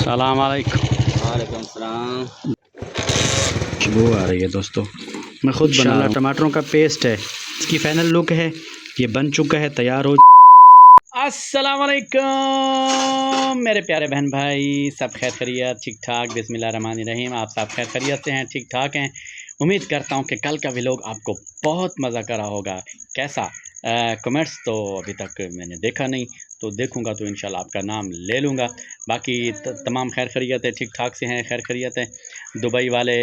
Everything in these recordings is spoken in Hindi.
सलाम अलैकुम। वालेकुम सलाम। खुशबू आ रही है दोस्तों, मैं खुद बना रहा हूँ। टमाटरों का पेस्ट है, इसकी फाइनल लुक है, ये बन चुका है, तैयार हो। अस्सलाम वालेकुम मेरे प्यारे बहन भाई, सब खैर खैरियत, ठीक ठाक, बिस्मिल्लाह रहमान रहीम। आप सब खैर खैरियत से हैं, ठीक ठाक हैं। उम्मीद करता हूँ कि कल का व्लॉग आपको बहुत मज़ा करा होगा। कैसा कमेंट्स तो अभी तक मैंने देखा नहीं, तो देखूंगा तो इंशाल्लाह आपका नाम ले लूँगा। बाकी तमाम खैर खैरियत है, ठीक ठाक से हैं, खैर खैरियत है। दुबई वाले,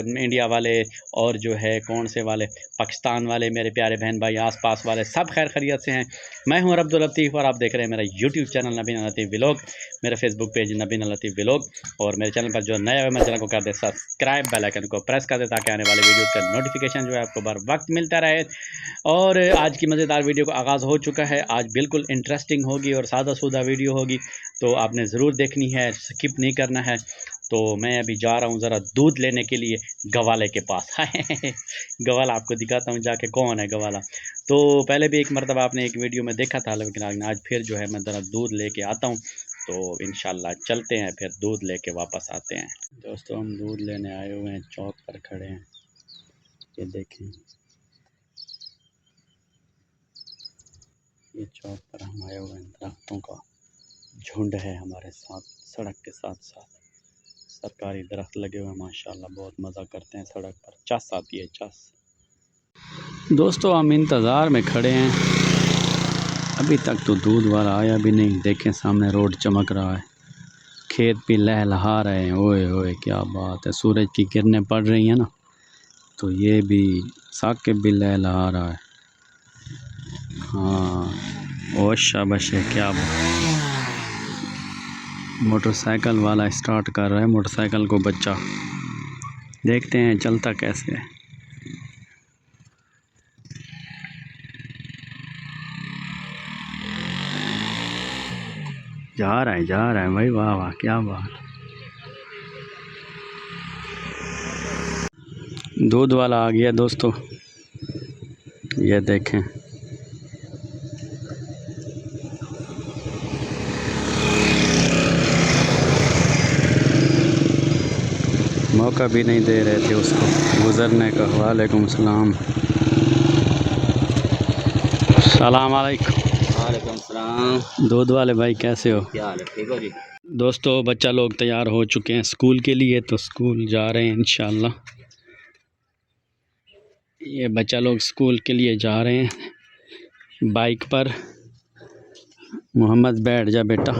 इंडिया वाले, और जो है कौन से वाले, पाकिस्तान वाले, मेरे प्यारे बहन भाई आस-पास वाले, सब खैर खैरियत से हैं। मैं हूं अब्दुल लतीफ़ और आप देख रहे हैं मेरा यूट्यूब चैनल नबीना लतीफ़ व्लॉग, मेरा फेसबुक पेज नबीना लतीफ़ व्लॉग। और मेरे चैनल पर जो नया है मेरे चैनल को कर दे सब्सक्राइब, बेल आइकन को प्रेस कर दे ताकि आने वाले वीडियो का नोटिफिकेशन जो है आपको बर वक्त मिलता रहे। और आज की मज़ेदार वीडियो का आगाज़ हो चुका है। आज बिल्कुल इंटरेस्टिंग होगी और सादा सूदा वीडियो होगी, तो आपने ज़रूर देखनी है, स्किप नहीं करना है। तो मैं अभी जा रहा हूँ ज़रा दूध लेने के लिए गवाले के पास। गवाला आपको दिखाता हूँ जाके, कौन है गवाला। तो पहले भी एक मरतबा आपने एक वीडियो में देखा था, लेकिन आज फिर जो है मैं ज़रा दूध लेके आता हूँ। तो इंशाल्लाह चलते हैं, फिर दूध लेके वापस आते हैं। दोस्तों हम दूध लेने आए हुए हैं, चौक पर खड़े हैं, ये देखें, ये चौक पर हम आए हुए हैं। दरख्तों का झुंड है हमारे साथ, सड़क के साथ साथ सरकारी दरख्त लगे हुए हैं माशाल्लाह, बहुत मज़ा करते हैं। सड़क पर चस आती है, चस। दोस्तों हम इंतज़ार में खड़े हैं, अभी तक तो दूध वाला आया भी नहीं। देखें सामने रोड चमक रहा है, खेत भी लहलहा रहे हैं। ओए ओए क्या बात है, सूरज की किरणें पड़ रही हैं ना, तो ये भी साकिब भी लहलहा रहा है। हाँ ओ शाबाश है, क्या बात। मोटरसाइकिल वाला स्टार्ट कर रहा है मोटरसाइकिल को बच्चा, देखते हैं चलता कैसे है। जा रहा है भाई, वाह वाह क्या बात। दूध वाला आ गया दोस्तों, ये देखें। मौका भी नहीं दे रहे थे उसको गुज़रने का। वालेकुम सलाम। सलाम अलैकुम। वालेकुम सलाम। दूध वाले भाई कैसे हो? क्या हाल है, ठीक हो जी? दोस्तों बच्चा लोग तैयार हो चुके हैं स्कूल के लिए, तो स्कूल जा रहे हैं इंशाल्लाह। ये बच्चा लोग स्कूल के लिए जा रहे हैं बाइक पर। मोहम्मद बैठ जा बेटा,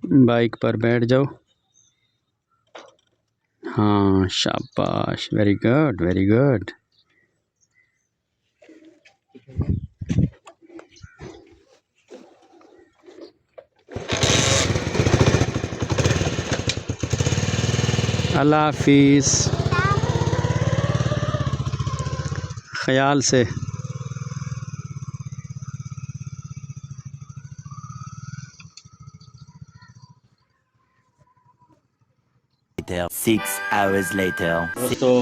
बाइक पर बैठ जाओ। हाँ शाबाश, वेरी गुड वेरी गुड। अल्लाह हाफिज़, ख्याल से। Six hours later. दोस्तों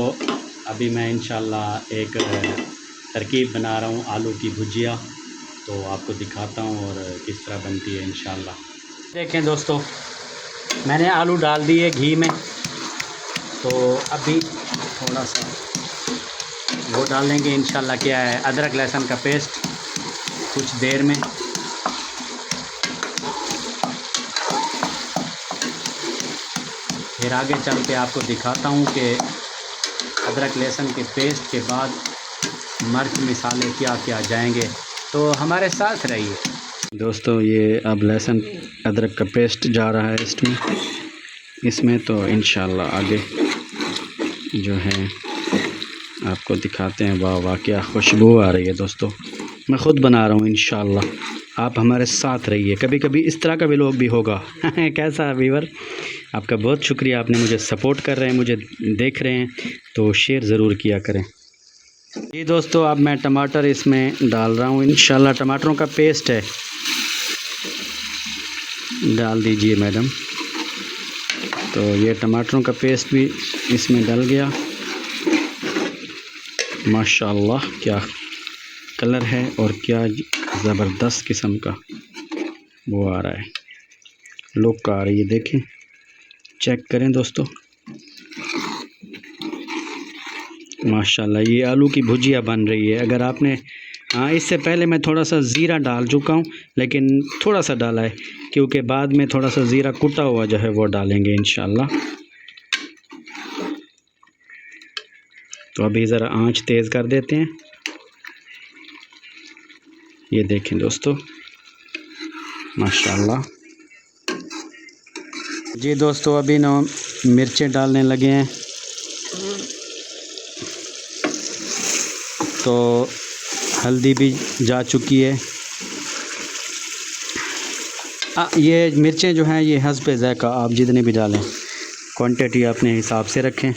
अभी मैं इंशाल्लाह एक तरकीब बना रहा हूँ, आलू की भुजिया, तो आपको दिखाता हूँ और किस तरह बनती है इंशाल्लाह। देखें दोस्तों, मैंने आलू डाल दिए घी में, तो अभी थोड़ा सा वो डालेंगे इंशाल्लाह। क्या है, अदरक लहसुन का पेस्ट कुछ देर में। फिर आगे चल के आपको दिखाता हूँ कि अदरक लहसुन के पेस्ट के बाद मिर्च मसाले क्या क्या जाएंगे, तो हमारे साथ रहिए। दोस्तों ये अब लहसुन अदरक का पेस्ट जा रहा है इसमें तो इंशाल्लाह आगे जो है आपको दिखाते हैं। वाह वाह क्या खुशबू आ रही है दोस्तों, मैं ख़ुद बना रहा हूँ इंशाल्लाह। आप हमारे साथ रहिए, कभी कभी इस तरह का व्लॉग भी होगा। कैसा व्यूअर, आपका बहुत शुक्रिया, आपने मुझे सपोर्ट कर रहे हैं, मुझे देख रहे हैं, तो शेयर ज़रूर किया करें। जी दोस्तों अब मैं टमाटर इसमें डाल रहा हूँ इंशाल्लाह। टमाटरों का पेस्ट है, डाल दीजिए मैडम। तो ये टमाटरों का पेस्ट भी इसमें डल गया। माशाल्लाह क्या कलर है और क्या ज़बरदस्त किस्म का वो आ रहा है, लुक आ रही है। देखें, चेक करें दोस्तों, माशाल्लाह ये आलू की भुजिया बन रही है। अगर आपने इससे पहले मैं थोड़ा सा ज़ीरा डाल चुका हूँ, लेकिन थोड़ा सा डाला है क्योंकि बाद में थोड़ा सा ज़ीरा कुटा हुआ जो है वो डालेंगे इंशाल्लाह। तो अभी ज़रा आंच तेज़ कर देते हैं। ये देखें दोस्तों, माशाल्लाह। जी दोस्तों, अभी ना मिर्चें डालने लगे हैं। तो हल्दी भी जा चुकी है। ये मिर्चें जो हैं ये हस्ब ज़ायक़ा, आप जितने भी डालें, क्वांटिटी अपने हिसाब से रखें।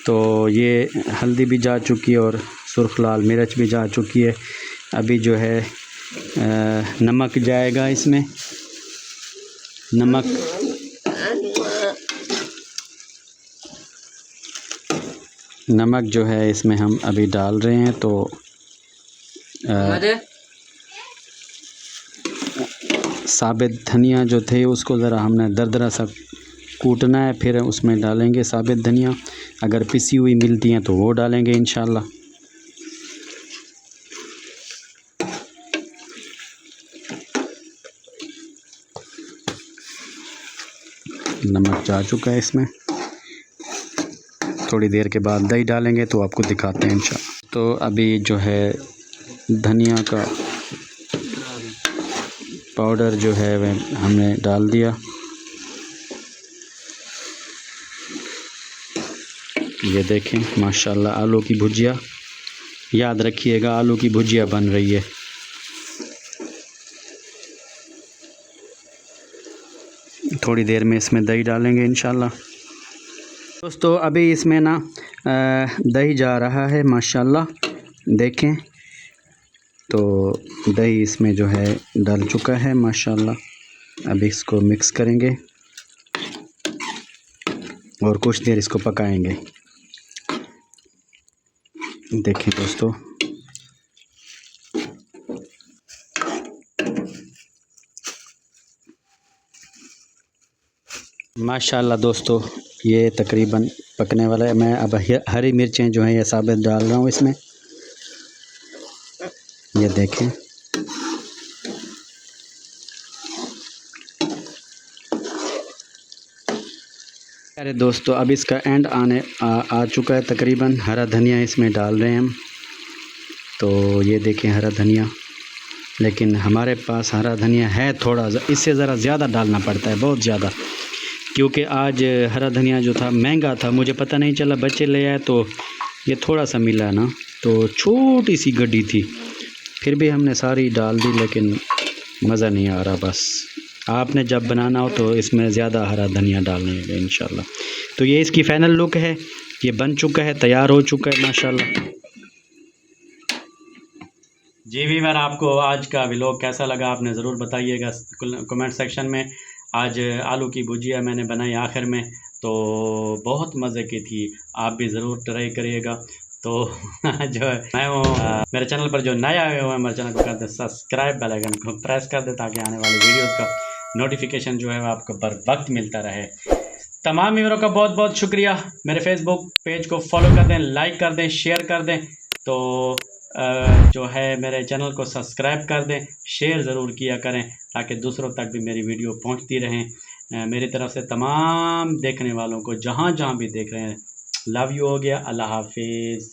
तो ये हल्दी भी जा चुकी है और सुर्ख लाल मिर्च भी जा चुकी है। अभी जो है नमक जाएगा इसमें। नमक जो है इसमें हम अभी डाल रहे हैं। तो साबित धनिया जो थे उसको ज़रा हमने दरदरा सा कूटना है, फिर उसमें डालेंगे साबित धनिया। अगर पिसी हुई मिलती हैं तो वो डालेंगे इंशाल्लाह। नमक जा चुका है इसमें। थोड़ी देर के बाद दही डालेंगे तो आपको दिखाते हैं इंशाल्लाह। तो अभी जो है धनिया का पाउडर जो है वह हमने डाल दिया। ये देखें माशाल्लाह आलू की भुजिया, याद रखिएगा आलू की भुजिया बन रही है। थोड़ी देर में इसमें दही डालेंगे इंशाल्लाह। दोस्तों अभी इसमें ना दही जा रहा है माशाल्लाह, देखें। तो दही इसमें जो है डल चुका है माशाल्लाह। अब इसको मिक्स करेंगे और कुछ देर इसको पकाएंगे। देखें दोस्तों, माशाल्लाह दोस्तों ये तकरीबन पकने वाला है। मैं अब हरी मिर्चें जो हैं ये साबित डाल रहा हूँ इसमें। ये देखें, अरे दोस्तों अब इसका एंड आ चुका है तकरीबन। हरा धनिया इसमें डाल रहे हैं हम। तो ये देखें हरा धनिया, लेकिन हमारे पास हरा धनिया है थोड़ा, इससे ज़रा ज़्यादा डालना पड़ता है, बहुत ज़्यादा, क्योंकि आज हरा धनिया जो था महंगा था, मुझे पता नहीं चला, बच्चे ले आए तो ये थोड़ा सा मिला ना, तो छोटी सी गड्डी थी, फिर भी हमने सारी डाल दी, लेकिन मज़ा नहीं आ रहा। बस आपने जब बनाना हो तो इसमें ज़्यादा हरा धनिया डालने है इंशाल्लाह। तो ये इसकी फ़ाइनल लुक है, ये बन चुका है, तैयार हो चुका है माशाल्लाह। जी वीवर, आपको आज का व्लॉग कैसा लगा आपने ज़रूर बताइएगा कमेंट सेक्शन में। आज आलू की भुजिया मैंने बनाई आखिर में, तो बहुत मज़े की थी, आप भी ज़रूर ट्राई करिएगा। तो जो है मैं हूँ मेरे चैनल पर जो नया आए हुए हैं मेरे चैनल को कर दे सब्सक्राइब, बेल आइकन को प्रेस कर दे ताकि आने वाली वीडियोस का नोटिफिकेशन जो है वो आपको बर वक्त मिलता रहे। तमाम व्यूअरों का बहुत बहुत शुक्रिया। मेरे फेसबुक पेज को फॉलो कर दें, लाइक कर दें, शेयर कर दें। तो जो है मेरे चैनल को सब्सक्राइब कर दें, शेयर ज़रूर किया करें ताकि दूसरों तक भी मेरी वीडियो पहुंचती रहें। मेरी तरफ से तमाम देखने वालों को जहां जहां भी देख रहे हैं, लव यू हो गया। अल्लाह हाफिज़।